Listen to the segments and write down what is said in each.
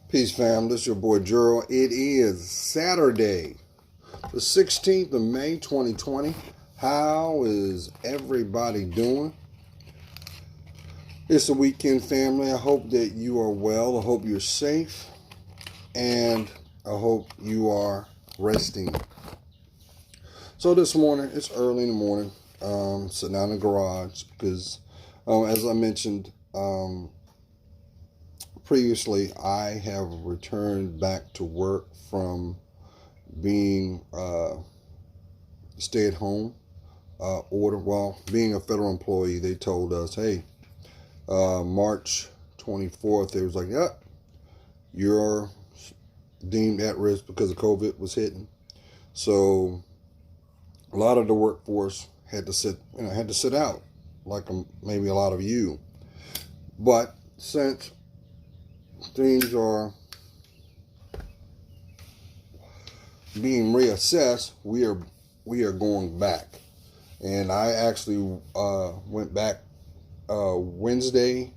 Peace, fam. This is your boy Gerald. It is Saturday, the 16th of May, 2020. How is everybody doing? It's a weekend, family. I hope that you are well. I hope you're safe. And I hope you are resting. So this morning, it's early in the morning. Sitting out in the garage because, as I mentioned, previously, I have returned back to work from being stay-at-home order. Well, being a federal employee, they told us, hey, March 24th, they was like, yep, you're deemed at risk because of COVID was hitting. So a lot of the workforce had to sit out, like maybe a lot of you. But since things are being reassessed, we are going back. And I actually went back Wednesday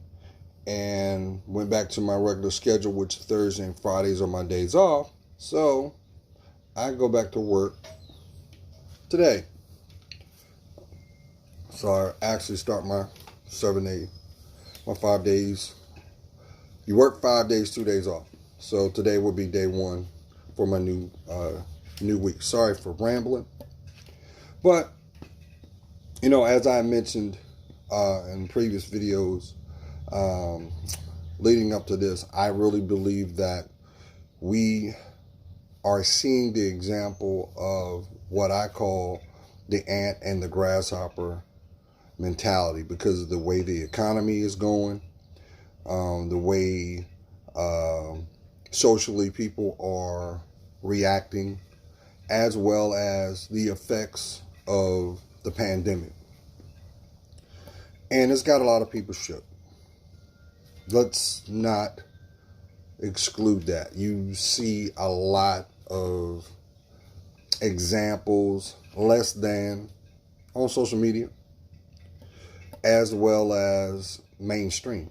and went back to my regular schedule, which Thursday and Fridays are my days off. So I go back to work today. So I actually start my 5 days. You work 5 days, 2 days off. So today will be day one for my new week. Sorry for rambling. But, as I mentioned in previous videos leading up to this, I really believe that we are seeing the example of what I call the ant and the grasshopper mentality because of the way the economy is going, the way socially people are reacting, as well as the effects of the pandemic. And it's got a lot of people shook. Let's not exclude that. You see a lot of examples less than on social media, as well as mainstream.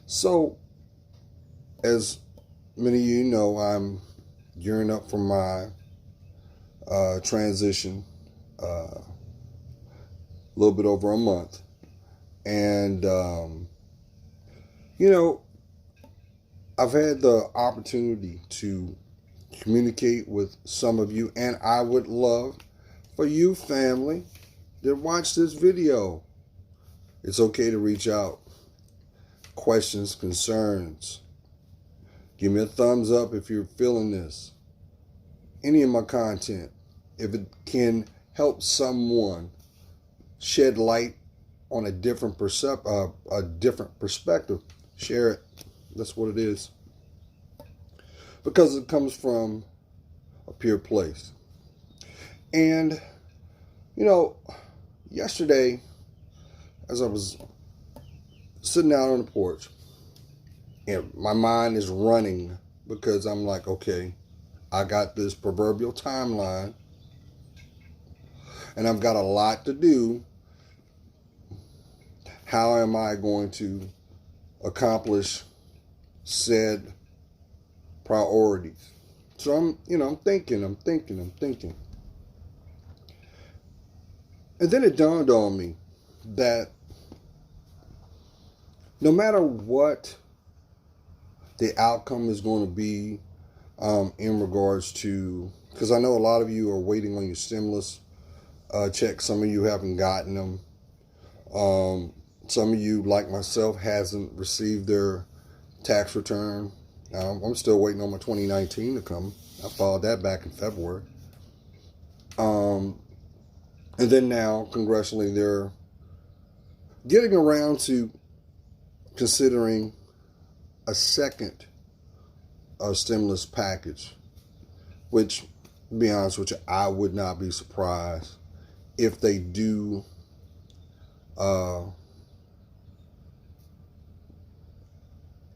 So, as many of you know, I'm gearing up for my transition a little bit over a month. And, I've had the opportunity to communicate with some of you, and I would love for you, family, that watch this video. It's okay to reach out. Questions, concerns. Give me a thumbs up if you're feeling this. Any of my content, if it can help someone shed light on a different perspective, share it. That's what it is. Because it comes from a pure place. And, yesterday, as I was sitting out on the porch, and my mind is running because I'm like, okay, I got this proverbial timeline and I've got a lot to do. How am I going to accomplish said priorities? So I'm thinking. And then it dawned on me that no matter what the outcome is going to be in regards to, because I know a lot of you are waiting on your stimulus checks. Some of you haven't gotten them. Some of you, like myself, hasn't received their tax return. I'm still waiting on my 2019 to come. I filed that back in February. And then now, congressionally, they're getting around to considering a second stimulus package, which, to be honest with you, I would not be surprised if they do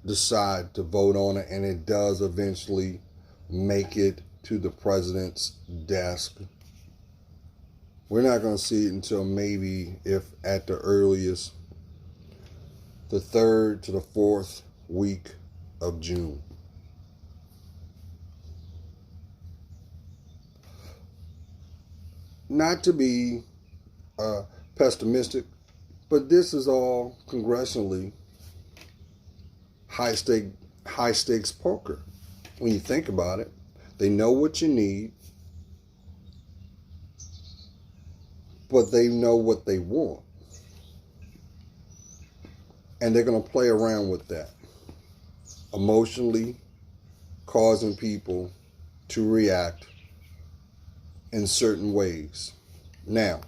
decide to vote on it and it does eventually make it to the president's desk. We're not going to see it until maybe, if at the earliest, the third to the fourth week of June. Not to be pessimistic, but this is all congressionally high stakes poker. When you think about it, they know what you need, but they know what they want. And they're going to play around with that, emotionally causing people to react in certain ways. Now,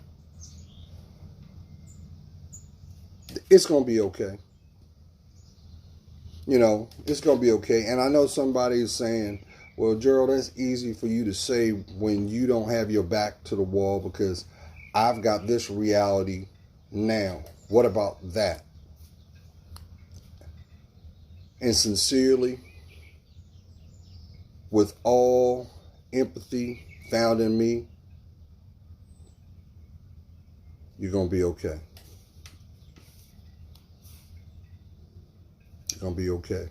it's going to be okay. You know, it's going to be okay. And I know somebody is saying, well, Gerald, that's easy for you to say when you don't have your back to the wall because I've got this reality now. What about that? And sincerely, with all empathy found in me, you're going to be okay. You're going to be okay.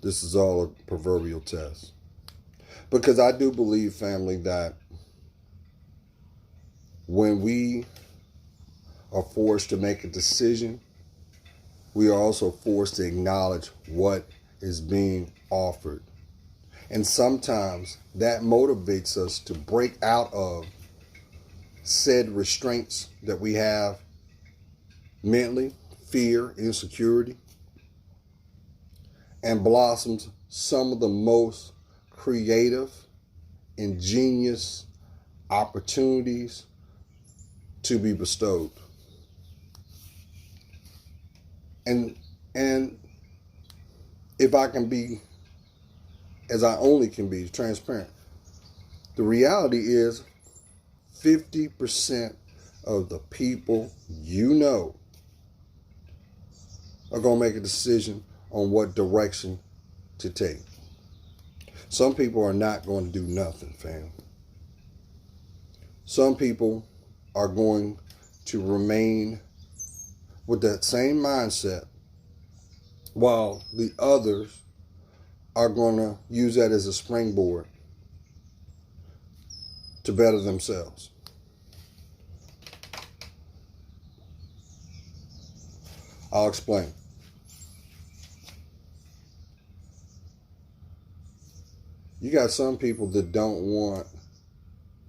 This is all a proverbial test. Because I do believe, family, that when we are forced to make a decision, we are also forced to acknowledge what is being offered. And sometimes that motivates us to break out of said restraints that we have mentally, fear, insecurity, and blossoms some of the most creative, ingenious opportunities to be bestowed. And if I can be, as I only can be, transparent, the reality is 50% of the people you know are going to make a decision on what direction to take. Some people are not going to do nothing, fam. Some people are going to remain with that same mindset, while the others are going to use that as a springboard to better themselves. I'll explain. You got some people that don't want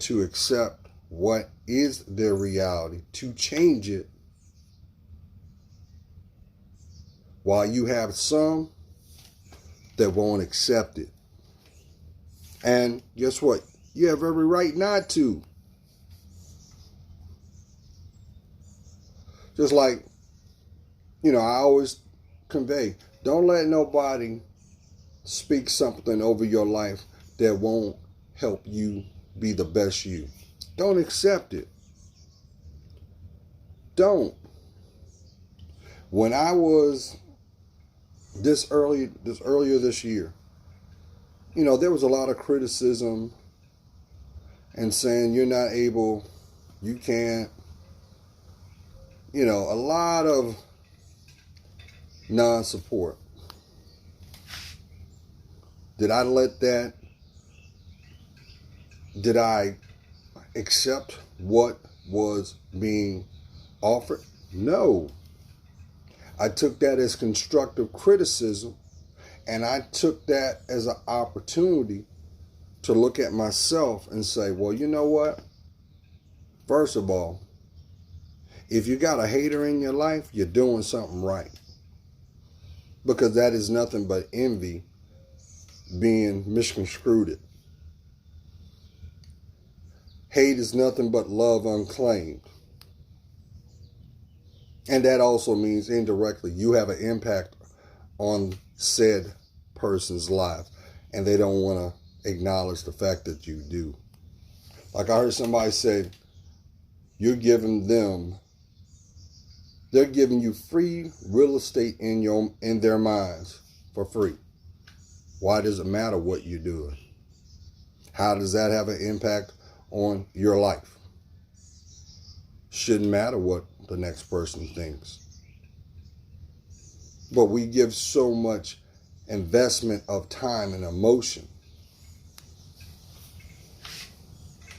to accept what is their reality, to change it, while you have some that won't accept it. And guess what? You have every right not to. Just like, I always convey, don't let nobody speak something over your life that won't help you be the best you. Don't accept it. Don't. When I was earlier this year, there was a lot of criticism and saying you're not able, you can't, a lot of non-support. Did I accept what was being offered? No. I took that as constructive criticism, and I took that as an opportunity to look at myself and say, well, you know what? First of all, if you got a hater in your life, you're doing something right. Because that is nothing but envy being misconstrued. Hate is nothing but love unclaimed. And that also means indirectly you have an impact on said person's life, and they don't want to acknowledge the fact that you do. Like I heard somebody say, they're giving you free real estate in their minds for free. Why does it matter what you're doing? How does that have an impact on your life? Shouldn't matter what the next person thinks. But we give so much investment of time and emotion.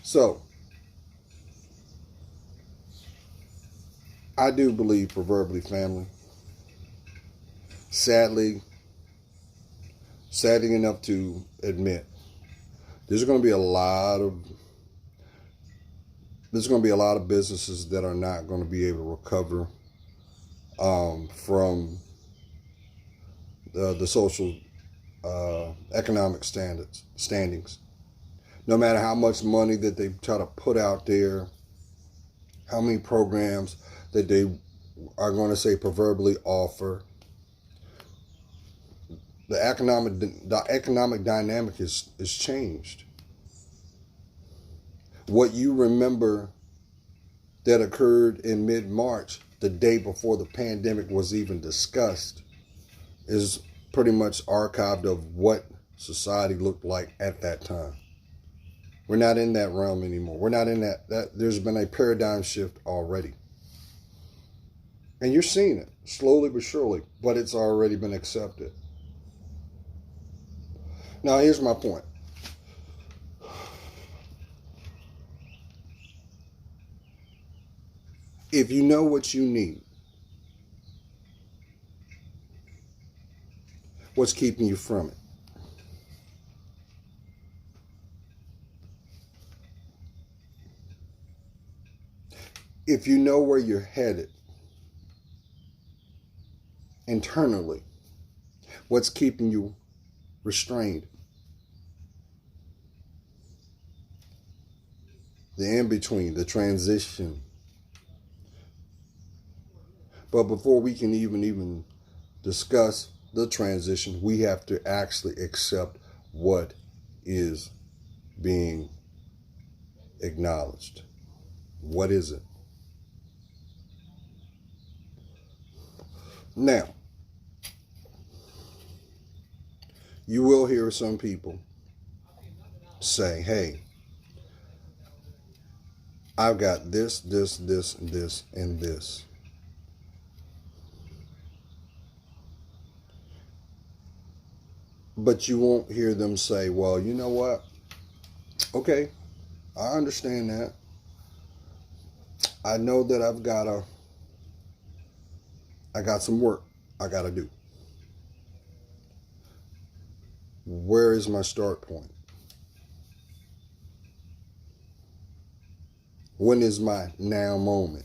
So, I do believe, proverbially, family, sadly enough to admit, there's going to be a lot of businesses that are not going to be able to recover from the social economic standings. No matter how much money that they try to put out there, how many programs that they are going to say proverbially offer, the economic dynamic is changed. What you remember that occurred in mid-March, the day before the pandemic was even discussed, is pretty much archived of what society looked like at that time. We're not in that realm anymore. We're not in that there's been a paradigm shift already. And you're seeing it slowly but surely, but it's already been accepted. Now, here's my point. If you know what you need, what's keeping you from it? If you know where you're headed internally, what's keeping you restrained? The in-between, the transition. But before we can even discuss the transition, we have to actually accept what is being acknowledged. What is it? Now, you will hear some people say, hey, I've got this, and this. But you won't hear them say, well, you know what? Okay, I understand that. I know that I got some work I got to do. Where is my start point? When is my now moment?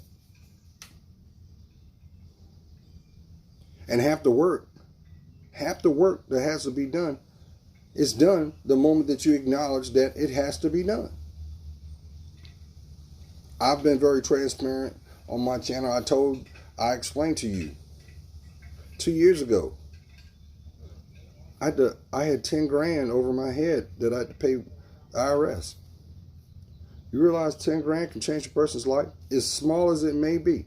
And half the work that has to be done is done the moment that you acknowledge that it has to be done. I've been very transparent on my channel. I explained to you 2 years ago, I had 10 grand over my head that I had to pay IRS. You realize 10 grand can change a person's life? As small as it may be.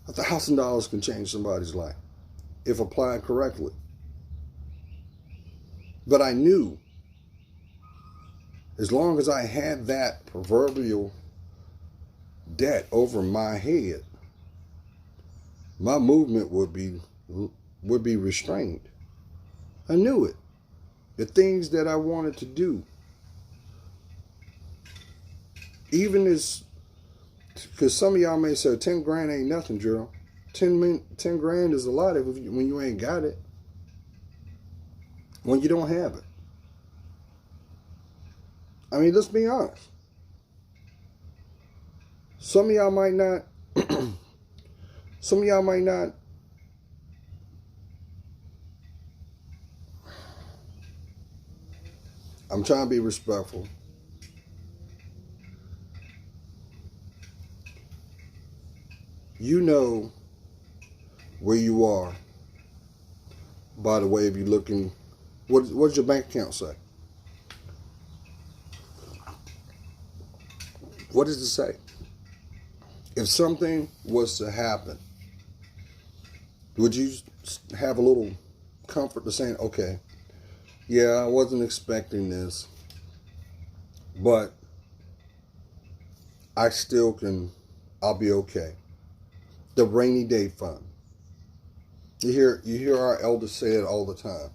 $1,000 can change somebody's life if applied correctly. But I knew as long as I had that proverbial debt over my head, my movement would be restrained. I knew it. The things that I wanted to do, even as, because some of y'all may say 10 grand ain't nothing, Gerald. 10 grand is a lot when you ain't got it, when you don't have it. I mean, let's be honest. Some of y'all might not I'm trying to be respectful. You know where you are by the way of you looking. What does your bank account say? What does it say? If something was to happen, would you have a little comfort to saying, okay, yeah, I wasn't expecting this, but I'll be okay. The rainy day fund. You hear our elders say it all the time.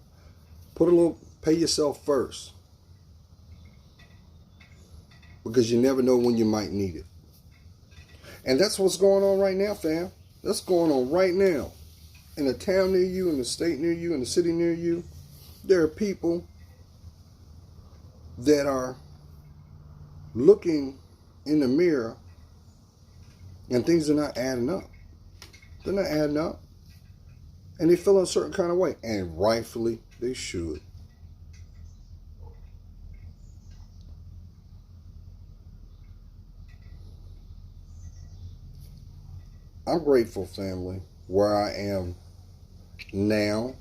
Pay yourself first, because you never know when you might need it. And that's what's going on right now, fam. That's going on right now. In a town near you, in a state near you, in a city near you, there are people that are looking in the mirror and things are not adding up. They're not adding up. And they feel a certain kind of way. And rightfully, they should. I'm grateful, family, where I am now.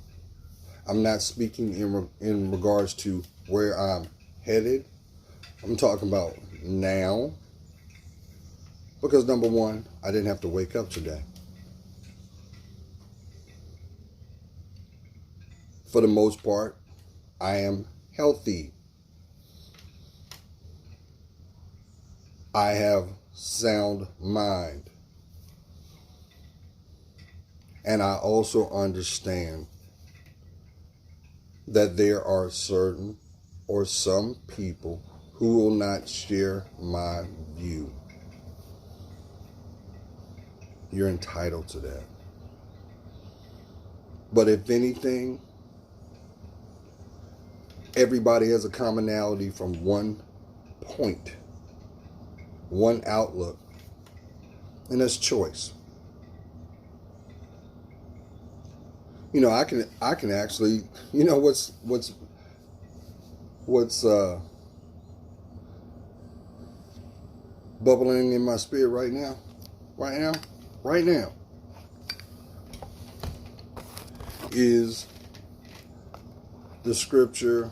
I'm not speaking in regards to where I'm headed. I'm talking about now. Because number one, I didn't have to wake up today. For the most part, I am healthy. I have sound mind. And I also understand that there are certain or some people who will not share my view. You're entitled to that. But if anything, everybody has a commonality from one point, one outlook, and that's choice. You know, I can actually, you know, what's bubbling in my spirit right now is the scripture,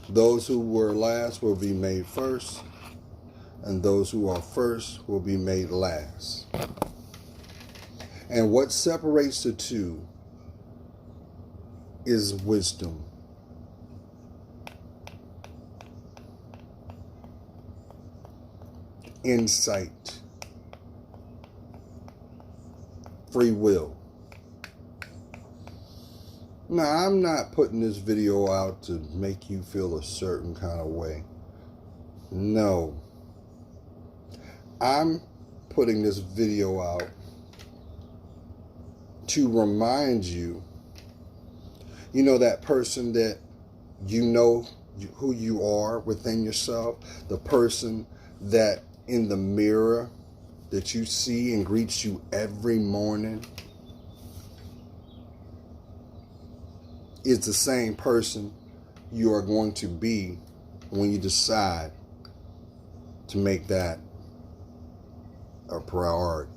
those who were last will be made first, and those who are first will be made last. And what separates the two is wisdom. Insight. Free will. Now, I'm not putting this video out to make you feel a certain kind of way. No. I'm putting this video out to remind you, you know, that person that you know who you are within yourself, the person that in the mirror that you see and greets you every morning is the same person you are going to be when you decide to make that a priority.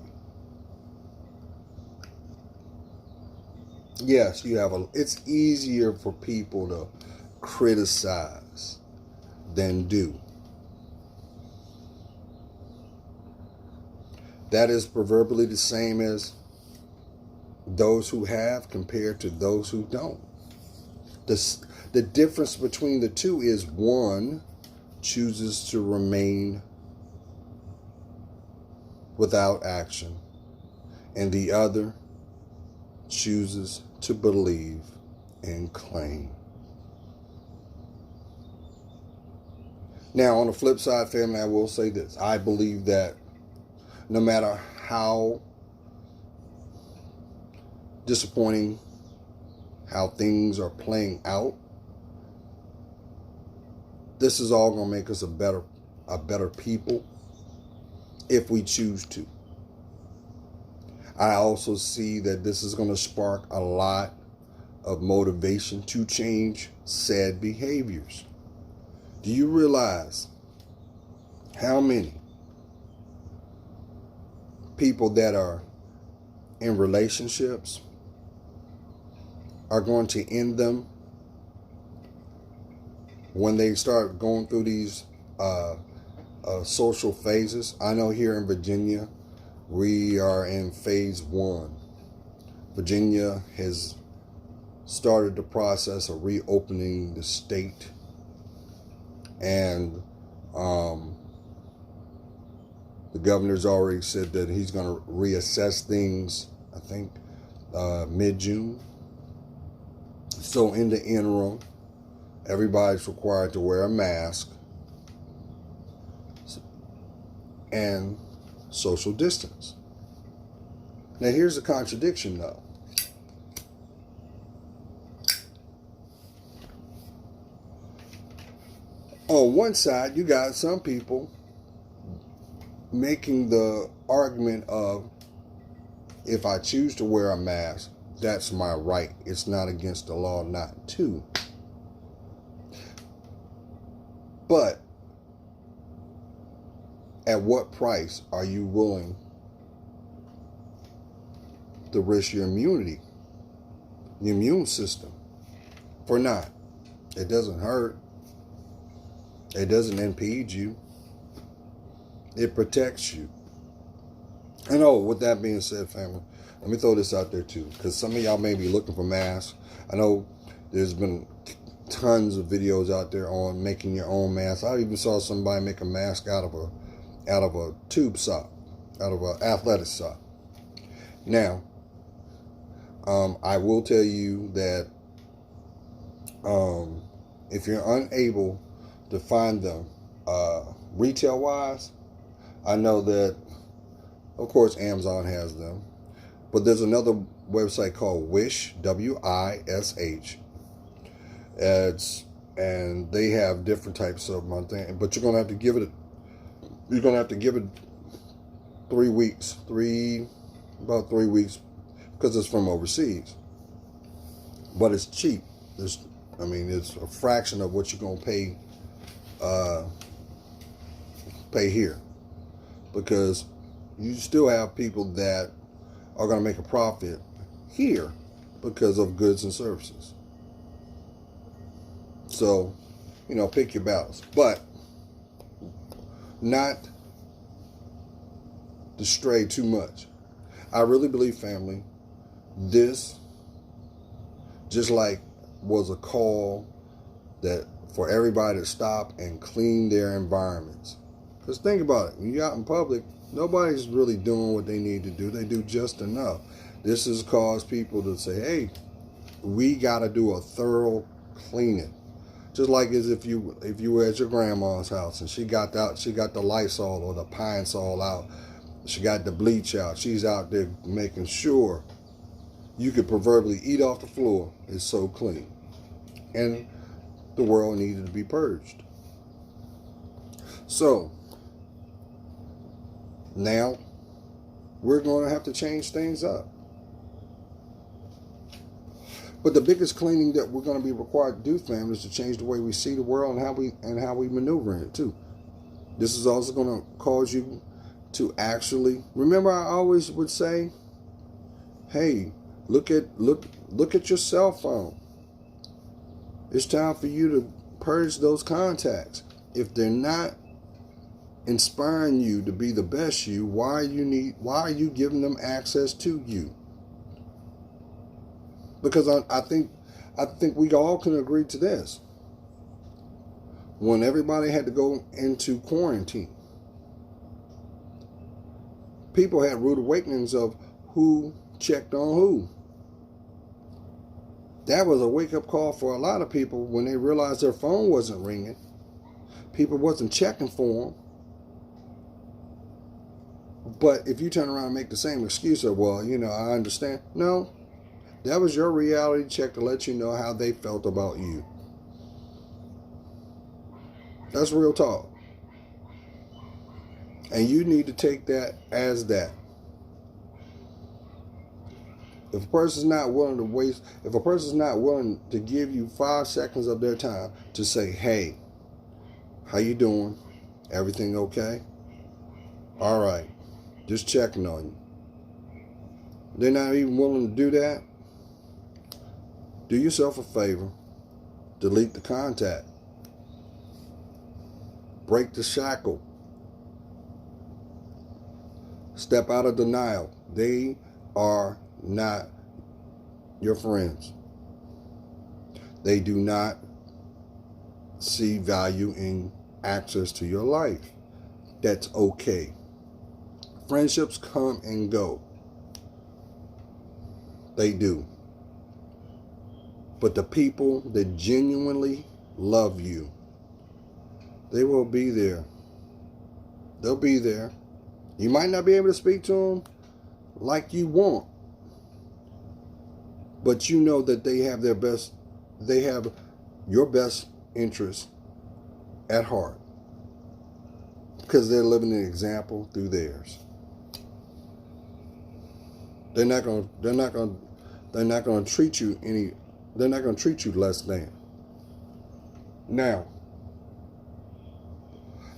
Yes, it's easier for people to criticize than do. That is proverbially the same as those who have compared to those who don't. The difference between the two is one chooses to remain without action, and the other chooses to believe and claim. Now, on the flip side, family, I will say this. I believe that no matter how disappointing how things are playing out, this is all going to make us a better people if we choose to. I also see that this is going to spark a lot of motivation to change sad behaviors. Do you realize how many people that are in relationships are going to end them when they start going through these social phases? I know here in Virginia, we are in phase 1. Virginia has started the process of reopening the state, and the governor's already said that he's going to reassess things, I think, mid-June. So in the interim, everybody's required to wear a mask and social distance. Now here's the contradiction though. On one side, you got some people making the argument of, if I choose to wear a mask, that's my right. It's not against the law not to. But at what price are you willing to risk your immunity, your immune system, for not? It doesn't hurt. It doesn't impede you. It protects you. And with that being said, family, let me throw this out there too, because some of y'all may be looking for masks. I know there's been tons of videos out there on making your own mask. I even saw somebody make a mask out of a tube sock, out of an athletic sock. Now, I will tell you that if you're unable to find them retail wise, I know that, of course, Amazon has them, but there's another website called Which, W-I-S-H. And they have different types of thing, but you're gonna have to give it 3 weeks, about 3 weeks, because it's from overseas. But it's cheap. It's a fraction of what you're gonna pay here, because you still have people that are going to make a profit here because of goods and services. So, pick your battles, but not to stray too much. I really believe, family, this just like was a call that for everybody to stop and clean their environments. Because think about it, when you're out in public, nobody's really doing what they need to do. They do just enough. This has caused people to say, hey, we got to do a thorough cleaning. Just like as if you were at your grandma's house and she got the Lysol or the Pine Sol out. She got the bleach out. She's out there making sure you could proverbially eat off the floor. It's so clean. And the world needed to be purged. So now we're going to have to change things up. But the biggest cleaning that we're going to be required to do, family, is to change the way we see the world and how we maneuver in it too. This is also going to cause you to actually remember. I always would say, hey, look at your cell phone. It's time for you to purge those contacts. If they're not inspiring you to be the best you, why are you giving them access to you? Because I think we all can agree to this. When everybody had to go into quarantine, people had rude awakenings of who checked on who. That was a wake-up call for a lot of people when they realized their phone wasn't ringing. People wasn't checking for them. But if you turn around and make the same excuse of, well, I understand. No, that was your reality check to let you know how they felt about you. That's real talk. And you need to take that as that. If a person's not willing to give you 5 seconds of their time to say, hey, how you doing? Everything okay? All right. Just checking on you. They're not even willing to do that. Do yourself a favor. Delete the contact. Break the shackle. Step out of denial. They are not your friends. They do not see value in access to your life. That's okay. Friendships come and go. They do. But the people that genuinely love you, they will be there. They'll be there. You might not be able to speak to them like you want, but you know that they have your best interest at heart, because they're living an example through theirs. They're not going to treat you less than. Now,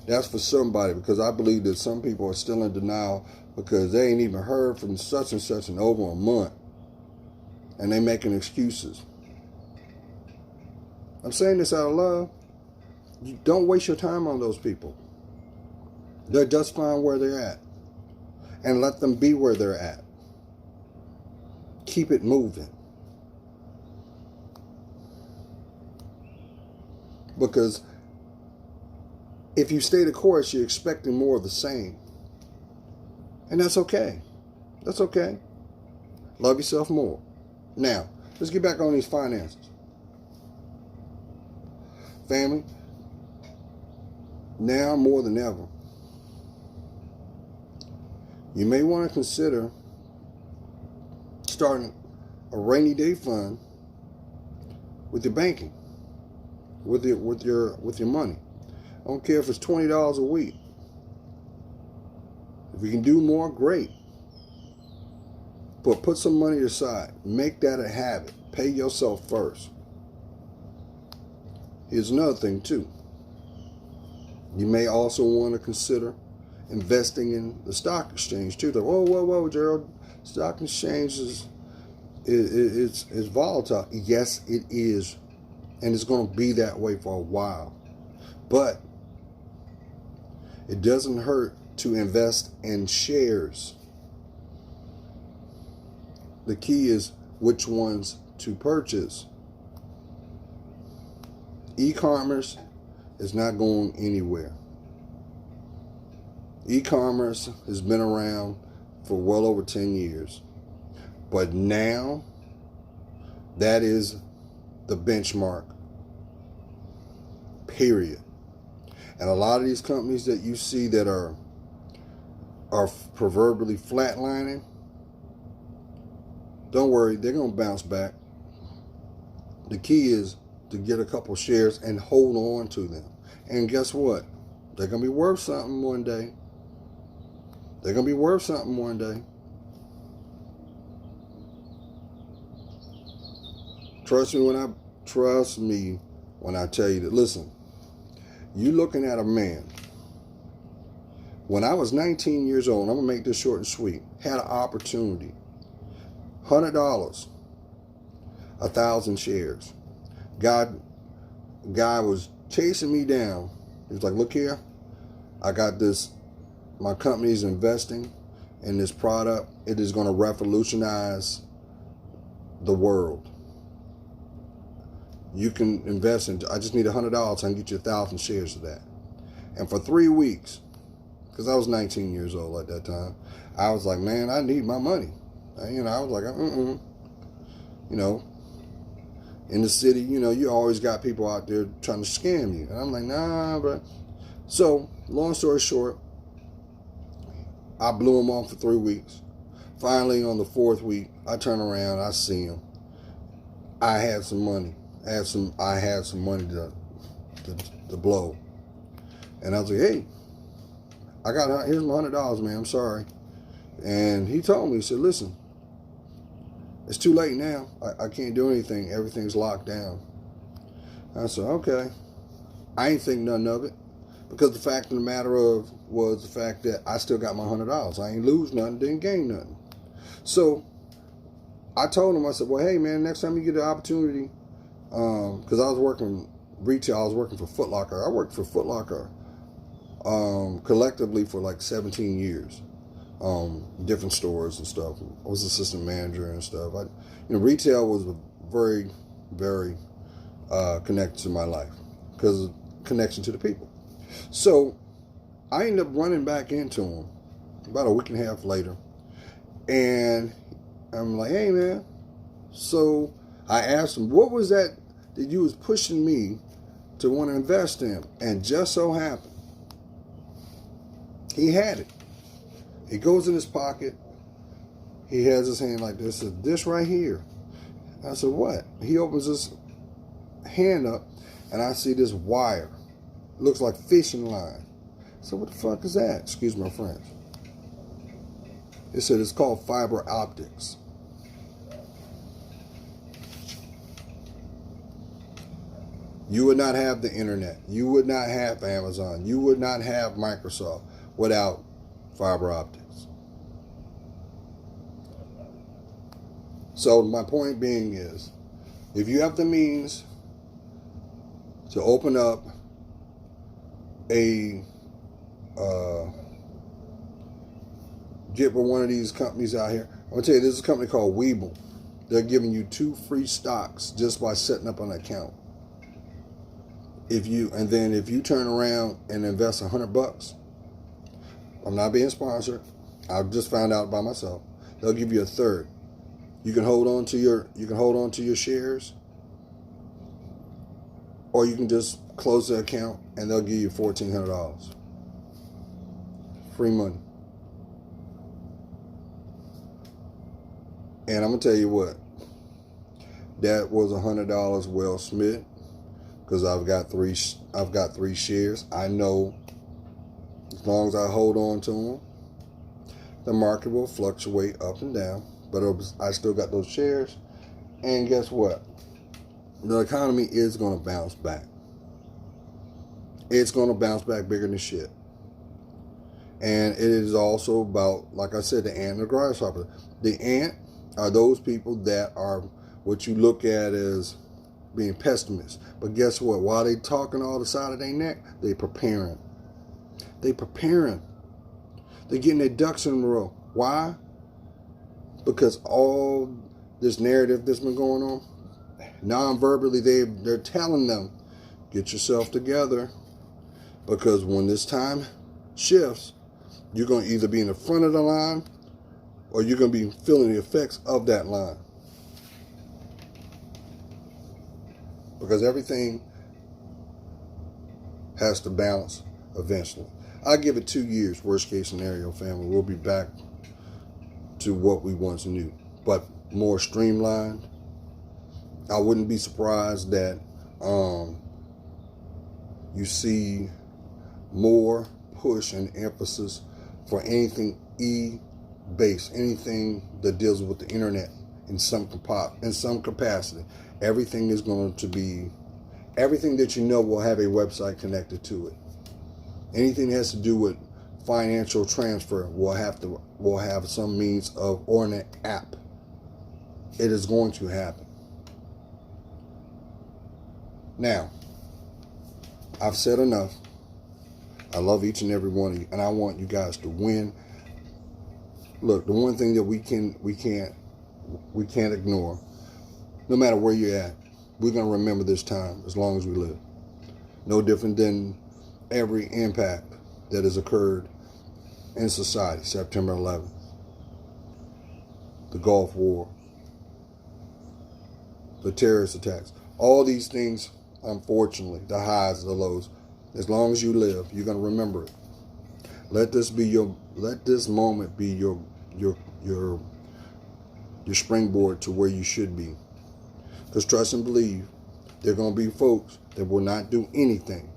that's for somebody, because I believe that some people are still in denial because they ain't even heard from such and such in over a month, and they making excuses. I'm saying this out of love. You don't waste your time on those people. They're just fine where they're at, and let them be where they're at. Keep it moving. Because if you stay the course, you're expecting more of the same. And that's okay. That's okay. Love yourself more. Now, let's get back on these finances. Family, now more than ever, you may want to consider starting a rainy day fund with your banking, with your money. I don't care if it's $20 a week. If you can do more, great. But put some money aside. Make that a habit. Pay yourself first. Here's another thing too. You may also want to consider investing in the stock exchange too. Like, whoa, Gerald. Stock exchange is volatile. Yes, it is. And it's going to be that way for a while. But it doesn't hurt to invest in shares. The key is which ones to purchase. E-commerce is not going anywhere. E-commerce has been around for well over 10 years. But now, that is the benchmark. Period. And a lot of these companies that you see that are proverbially flatlining, don't worry, they're going to bounce back. The key is to get a couple shares and hold on to them. And guess what? They're going to be worth something one day. They're going to be worth something one day. Trust me when I tell you that, listen, you looking at a man. When I was 19 years old, I'm going to make this short and sweet, had an opportunity. $100, 1,000 shares. Guy was chasing me down. He was like, look here, I got this, my company's investing in this product. It is going to revolutionize the world. You can invest in, I just need $100, I can get you 1,000 shares of that. And for 3 weeks, because I was 19 years old at that time, I was like, man, I need my money. I was like, in the city, you always got people out there trying to scam you. And I'm like, nah, bro. So, long story short, I blew him off for 3 weeks. Finally, on the 4th week, I turn around, I see him. I had some money. I had some money to blow. And I was like, hey, here's my $100, man, I'm sorry. And he told me, he said, listen, it's too late now. I can't do anything. Everything's locked down. I said, okay. I ain't think nothing of it. Because the fact of the matter was the fact that I still got my $100. I ain't lose nothing, didn't gain nothing. So I told him, I said, well, hey, man, next time you get the opportunity, because I was working retail, I was working for Foot Locker. I worked for Foot Locker collectively for like 17 years. Different stores and stuff. I was assistant manager and stuff. Retail was very, very connected to my life because of connection to the people. So I ended up running back into him about a week and a half later, and I'm like, hey man, So I asked him, what was that you was pushing me to want to invest in? And just so happened, he had it. It goes in his pocket. He has his hand like this. This right here. I said, what? He opens his hand up, and I see this wire. It looks like fishing line. So what the fuck is that? Excuse my French. It said it's called fiber optics. You would not have the internet. You would not have Amazon. You would not have Microsoft without fiber optics. So my point being is, if you have the means to open up get with one of these companies out here, I'm gonna tell you, this is a company called Whic. They're giving you 2 free stocks just by setting up an account. If you turn around and invest $100, I'm not being sponsored. I just found out by myself. They'll give you a third. You can hold on to your shares, or you can just close the account and they'll give you $1,400. Free money. And I'm gonna tell you what, that was $100 well spent, because I've got three shares. I know as long as I hold on to them, the market will fluctuate up and down, but I still got those shares. And guess what? The economy is going to bounce back. It's going to bounce back bigger than shit. And it is also about, like I said, the ant and the grasshopper. The ant are those people that are what you look at as being pessimists. But guess what? While they talking all the side of their neck, they preparing. They preparing. They're getting their ducks in a row. Why? Because all this narrative that's been going on, non-verbally, they're telling them, get yourself together. Because when this time shifts, you're going to either be in the front of the line or you're going to be feeling the effects of that line. Because everything has to balance eventually. I give it 2 years, worst case scenario, family. We'll be back to what we once knew, but more streamlined. I wouldn't be surprised that you see more push and emphasis for anything e-based, anything that deals with the internet in some capacity. Everything is going to be, everything that you know will have a website connected to it. Anything that has to do with financial transfer will have some means of, or an app. It is going to happen. Now, I've said enough. I love each and every one of you, and I want you guys to win. Look, the one thing that we can't ignore, no matter where you're at, we're gonna remember this time as long as we live. No different than every impact that has occurred in society. September 11th, the Gulf War, the terrorist attacks, all these things, unfortunately, the highs, the lows. As long as you live, you're gonna remember it. Let this moment be your springboard to where you should be. Because trust and believe, there are gonna be folks that will not do anything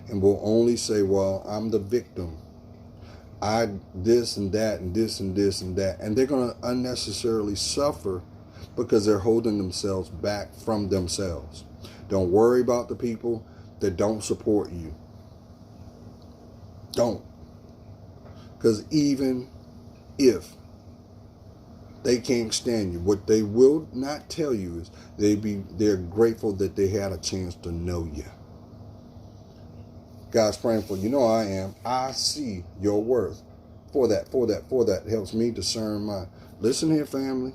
and will only say, well, I'm the victim. I this and that and this and this and that. And they're gonna unnecessarily suffer because they're holding themselves back from themselves. Don't worry about the people that don't support you. Don't. Because even if they can't stand you, what they will not tell you is they're grateful that they had a chance to know you. God's praying for you. You know I am. I see your worth. For that. It helps me discern mine. Listen here, family.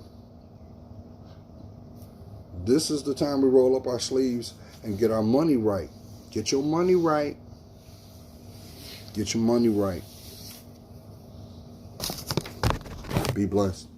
This is the time we roll up our sleeves and get our money right. Get your money right. Get your money right. Be blessed.